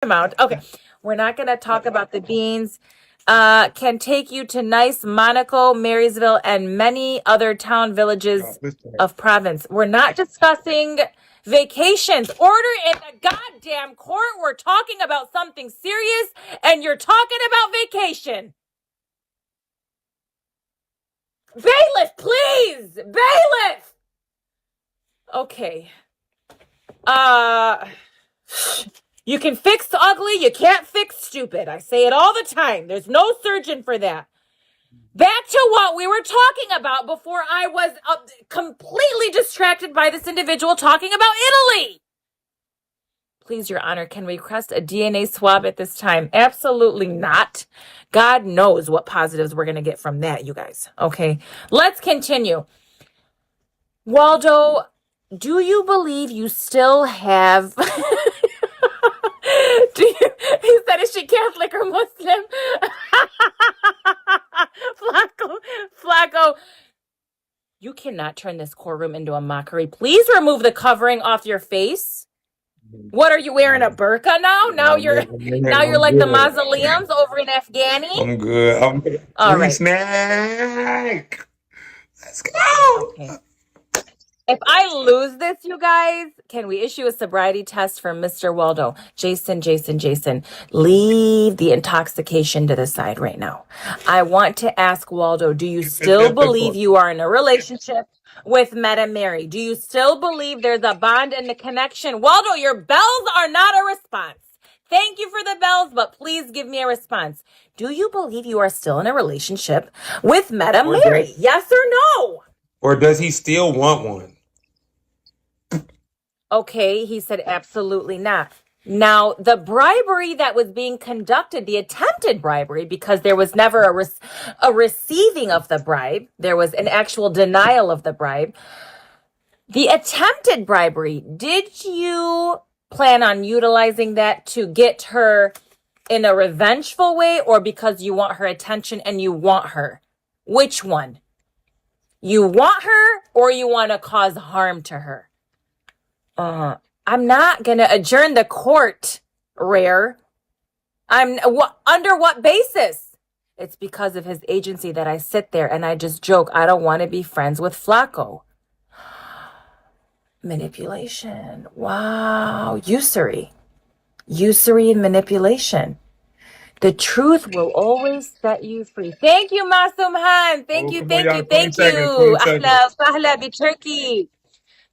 amount. Okay, we're not going to talk about the beans. Can take you to nice Monaco, Marysville, and many other town villages of province. We're not discussing vacations. Order in the goddamn court. We're talking about something serious, and you're talking about vacation. Bailiff, please! Bailiff! Okay. You can fix ugly, you can't fix stupid. I say it all the time. There's no surgeon for that. Back to what we were talking about before I was completely distracted by this individual talking about Italy. Please, Your Honor, can we request a DNA swab at this time? Absolutely not. God knows what positives we're going to get from that, you guys. Okay, let's continue. Waldo, do you believe you still have... He said, is she Catholic or Muslim? Flocko, you cannot turn this courtroom into a mockery. Please remove the covering off your face. What are you wearing, a burqa now? Now you're like the mausoleums over in Afghani. I'm good. All right. Snack. Let's go. Okay. If I lose this, you guys, can we issue a sobriety test for Mr. Waldo? Jason, leave the intoxication to the side right now. I want to ask Waldo, do you still believe you are in a relationship with Madam Mary? Do you still believe there's a bond and a connection? Waldo, your bells are not a response. Thank you for the bells, but please give me a response. Do you believe you are still in a relationship with Madam Mary? Yes or no? Or does he still want one? Okay, he said absolutely not. Now, the bribery that was being conducted, the attempted bribery, because there was never a receiving of the bribe, there was an actual denial of the bribe. The attempted bribery, did you plan on utilizing that to get her in a revengeful way, or because you want her attention and you want her? Which one? You want her, or you want to cause harm to her? I'm not going to adjourn the court, Rare. Under what basis? It's because of his agency that I sit there and I just joke. I don't want to be friends with Flocko. Manipulation. Wow. Usury and manipulation. The truth will always set you free. Thank you, Masum Han. Thank you. Ahla sahla bi Turkey.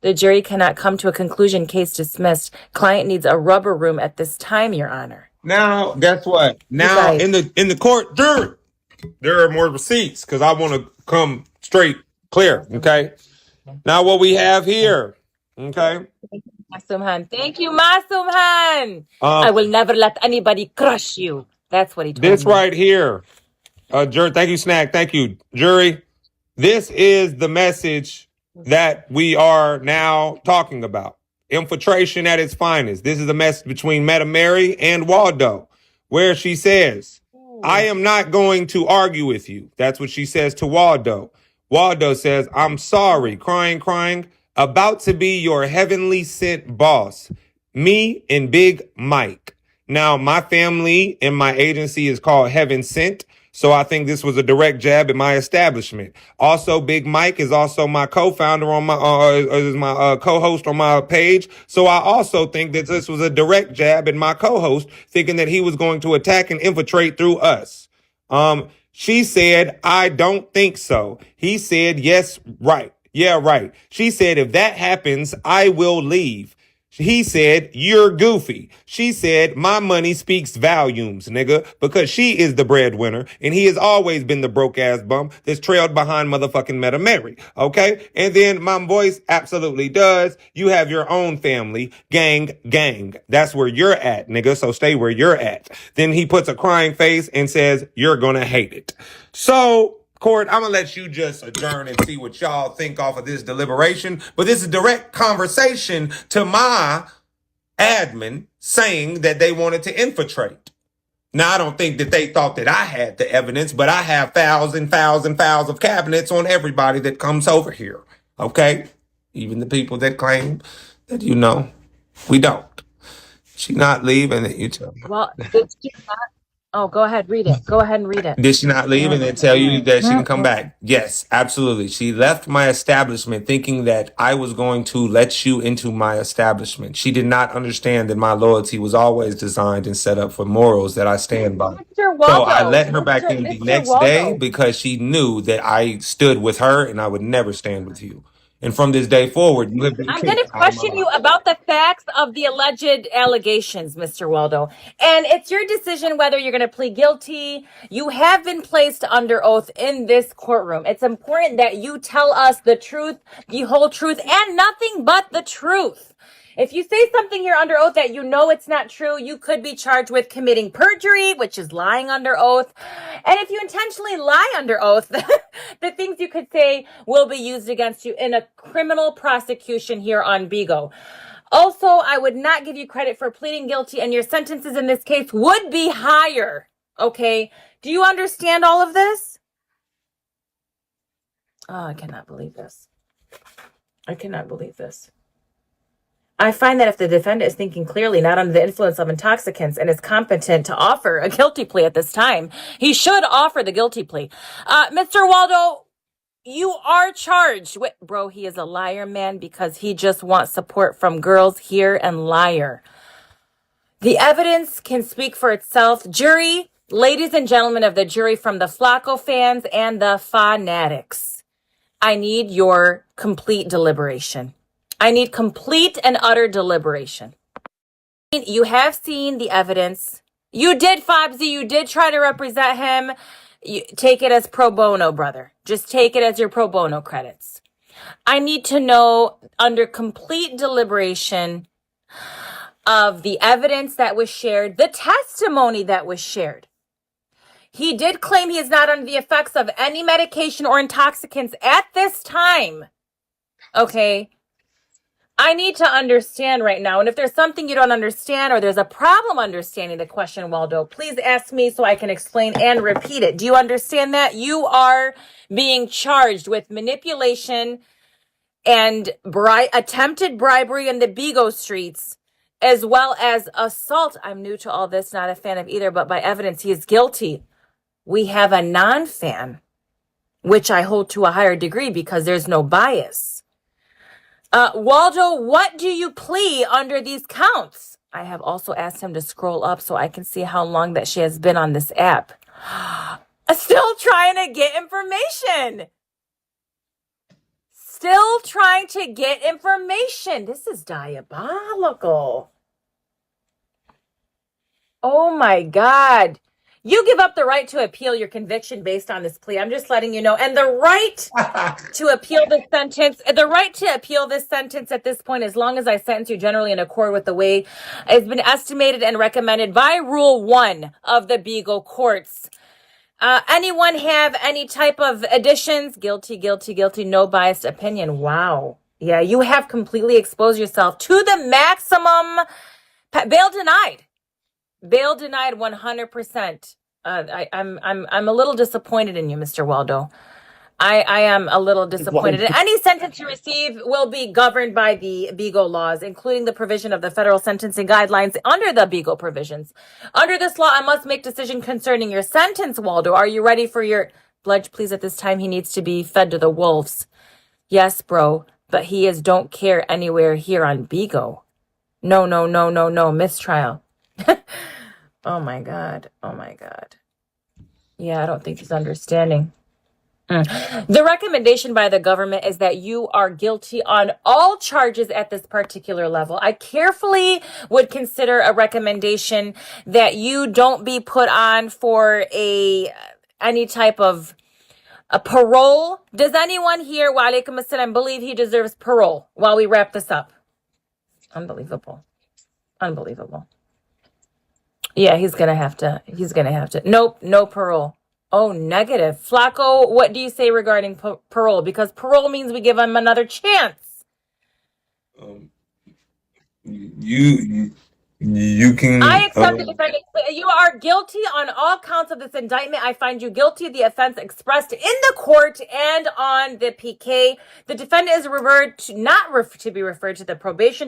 The jury cannot come to a conclusion. Case dismissed. Client needs a rubber room at this time, Your Honor. Now, guess what? Now, in the court, there are more receipts because I want to come straight clear. Okay. Now, what we have here. Okay. Masum Han. Thank you, Masum Han. I will never let anybody crush you. That's what he told me. This right here. Jury, thank you, Snack. Thank you, jury. This is the message that we are now talking about. Infiltration at its finest. This is the message between Madam Mary and Waldo, where she says, I am not going to argue with you. That's what she says to Waldo. Waldo says, I'm sorry, crying, about to be your heavenly sent boss. Me and Big Mike. Now, my family and my agency is called Heaven Sent. So I think this was a direct jab at my establishment. Also, Big Mike is also my co-founder on my, is my co-host on my page. So I also think that this was a direct jab at my co-host, thinking that he was going to attack and infiltrate through us. She said, I don't think so. He said, yes, right. Yeah, right. She said, if that happens, I will leave. He said, you're goofy. She said, my money speaks volumes, nigga, because she is the breadwinner and he has always been the broke ass bum that's trailed behind motherfucking Madam Mary. Okay. And then my voice absolutely does. You have your own family. Gang. That's where you're at, nigga. So stay where you're at. Then he puts a crying face and says, you're going to hate it. So, court, I'm going to let you just adjourn and see what y'all think off of this deliberation. But this is a direct conversation to my admin saying that they wanted to infiltrate. Now, I don't think that they thought that I had the evidence, but I have files and files and files of cabinets on everybody that comes over here. Okay? Even the people that claim that, we don't. She not leaving. You tell me. Well, did she not? Oh, go ahead, read it. Go ahead and read it. Did she not leave and then tell you that she can come Mm-mm. back? Yes, absolutely. She left my establishment thinking that I was going to let you into my establishment. She did not understand that my loyalty was always designed and set up for morals that I stand by. Mr. So I Waldo, let her back in the Mr. next day Waldo. because she knew that I stood with her and I would never stand with you. And from this day forward, you have been I'm going to kicked out of my question life. you about the facts of the alleged allegations, Mr. Waldo. And it's your decision whether you're going to plead guilty. You have been placed under oath in this courtroom. It's important that you tell us the truth, the whole truth, and nothing but the truth. If you say something here under oath that you know it's not true, you could be charged with committing perjury, which is lying under oath. And if you intentionally lie under oath, the things you could say will be used against you in a criminal prosecution here on Bigo. Also, I would not give you credit for pleading guilty, and your sentences in this case would be higher. Okay? Do you understand all of this? Oh, I cannot believe this. I cannot believe this. I find that if the defendant is thinking clearly, not under the influence of intoxicants, and is competent to offer a guilty plea at this time, he should offer the guilty plea. Mr. Waldo, you are charged with, bro, he is a liar, man, because he just wants support from girls here and liar. The evidence can speak for itself. Jury, ladies and gentlemen of the jury from the Flocko fans and the fanatics, I need your complete deliberation. I need complete and utter deliberation. You have seen the evidence. You did, Fobsy. You did try to represent him. You, take it as pro bono, brother. Just take it as your pro bono credits. I need to know under complete deliberation of the evidence that was shared, the testimony that was shared. He did claim he is not under the effects of any medication or intoxicants at this time. Okay. I need to understand right now. And if there's something you don't understand or there's a problem understanding the question, Waldo, please ask me so I can explain and repeat it. Do you understand that? You are being charged with manipulation and attempted bribery in the Bigo streets, as well as assault. I'm new to all this, not a fan of either, but by evidence, he is guilty. We have a non-fan, which I hold to a higher degree because there's no bias. Waldo, what do you plea under these counts? I have also asked him to scroll up so I can see how long that she has been on this app. Still trying to get information. Still trying to get information. This is diabolical. Oh my God. You give up the right to appeal your conviction based on this plea. I'm just letting you know. And the right to appeal this sentence, at this point, as long as I sentence you generally in accord with the way it's been estimated and recommended by Rule 1 of the Bigo courts. Anyone have any type of additions? Guilty, guilty, guilty, no biased opinion. Wow. Yeah, you have completely exposed yourself to the maximum. Bail denied. Bail denied 100%. I'm a little disappointed in you, Mr. Waldo. I am a little disappointed. And any sentence you receive will be governed by the Bigo laws, including the provision of the federal sentencing guidelines under the Bigo provisions. Under this law, I must make decision concerning your sentence, Waldo. Are you ready for your pledge? Please, at this time, he needs to be fed to the wolves. Yes, bro, but he is don't care anywhere here on Bigo. No, mistrial. Oh my God. Yeah, I don't think he's understanding. The recommendation by the government is that you are guilty on all charges at this particular level. I carefully would consider a recommendation that you don't be put on for any type of a parole. Does anyone here, wa alaikum assalam, believe he deserves parole while we wrap this up? Unbelievable. Yeah, he's gonna have to. Nope, no parole. Oh, negative. Flocko, what do you say regarding parole? Because parole means we give him another chance. You can. I accept the defendant. You are guilty on all counts of this indictment. I find you guilty of the offense expressed in the court and on the PK. The defendant is not to be referred to the probation